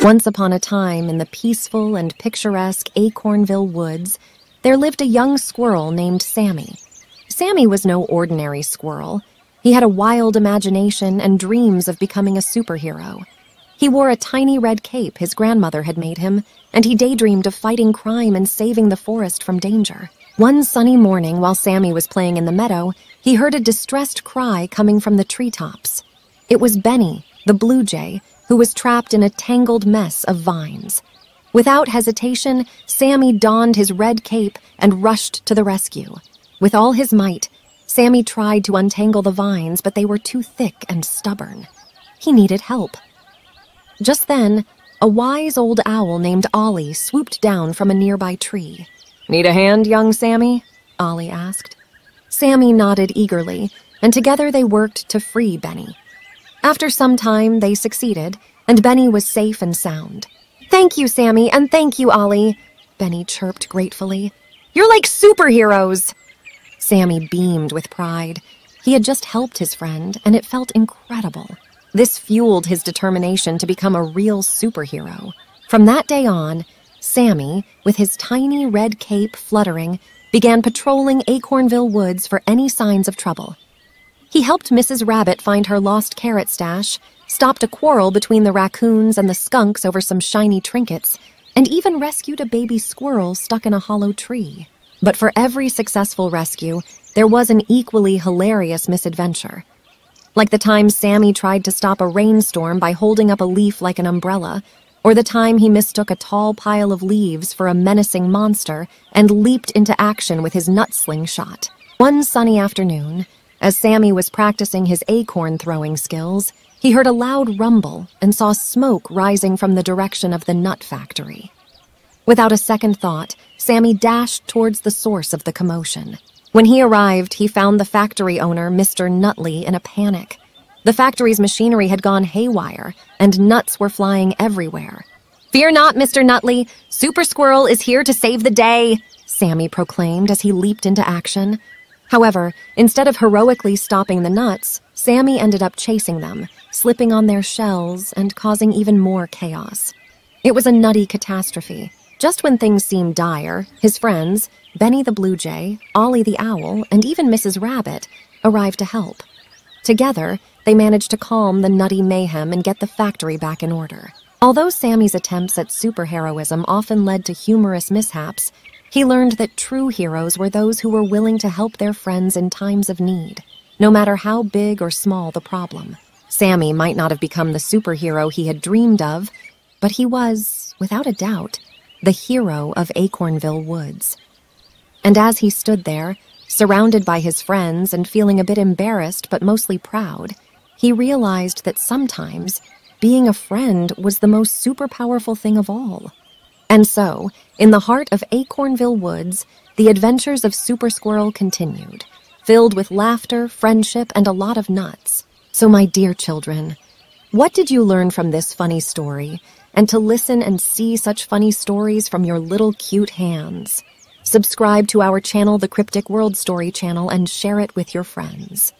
Once upon a time, in the peaceful and picturesque Acornville woods, there lived a young squirrel named Sammy. Sammy was no ordinary squirrel. He had a wild imagination and dreams of becoming a superhero. He wore a tiny red cape his grandmother had made him, and he daydreamed of fighting crime and saving the forest from danger. One sunny morning, while Sammy was playing in the meadow, he heard a distressed cry coming from the treetops. It was Benny, the blue jay, who was trapped in a tangled mess of vines. Without hesitation, Sammy donned his red cape and rushed to the rescue. With all his might, Sammy tried to untangle the vines, but they were too thick and stubborn. He needed help. Just then, a wise old owl named Ollie swooped down from a nearby tree. "Need a hand, young Sammy?" Ollie asked. Sammy nodded eagerly, and together they worked to free Benny. After some time, they succeeded, and Benny was safe and sound. "Thank you, Sammy, and thank you, Ollie," Benny chirped gratefully. "You're like superheroes!" Sammy beamed with pride. He had just helped his friend, and it felt incredible. This fueled his determination to become a real superhero. From that day on, Sammy, with his tiny red cape fluttering, began patrolling Acornville woods for any signs of trouble. He helped Mrs. Rabbit find her lost carrot stash, stopped a quarrel between the raccoons and the skunks over some shiny trinkets, and even rescued a baby squirrel stuck in a hollow tree. But for every successful rescue, there was an equally hilarious misadventure. Like the time Sammy tried to stop a rainstorm by holding up a leaf like an umbrella, or the time he mistook a tall pile of leaves for a menacing monster and leaped into action with his nut slingshot. One sunny afternoon, as Sammy was practicing his acorn-throwing skills, he heard a loud rumble and saw smoke rising from the direction of the nut factory. Without a second thought, Sammy dashed towards the source of the commotion. When he arrived, he found the factory owner, Mr. Nutley, in a panic. The factory's machinery had gone haywire, and nuts were flying everywhere. "Fear not, Mr. Nutley. Super Squirrel is here to save the day," Sammy proclaimed as he leaped into action. However, instead of heroically stopping the nuts, Sammy ended up chasing them, slipping on their shells and causing even more chaos. It was a nutty catastrophe. Just when things seemed dire, his friends, Benny the Blue Jay, Ollie the Owl, and even Mrs. Rabbit, arrived to help. Together, they managed to calm the nutty mayhem and get the factory back in order. Although Sammy's attempts at superheroism often led to humorous mishaps, he learned that true heroes were those who were willing to help their friends in times of need, no matter how big or small the problem. Sammy might not have become the superhero he had dreamed of, but he was, without a doubt, the hero of Acornville Woods. And as he stood there, surrounded by his friends and feeling a bit embarrassed but mostly proud, he realized that sometimes being a friend was the most super powerful thing of all. And so, in the heart of Acornville Woods, the adventures of Super Squirrel continued, filled with laughter, friendship, and a lot of nuts. So my dear children, what did you learn from this funny story? And to listen and see such funny stories from your little cute hands. Subscribe to our channel, the Cryptic World Story channel, and share it with your friends.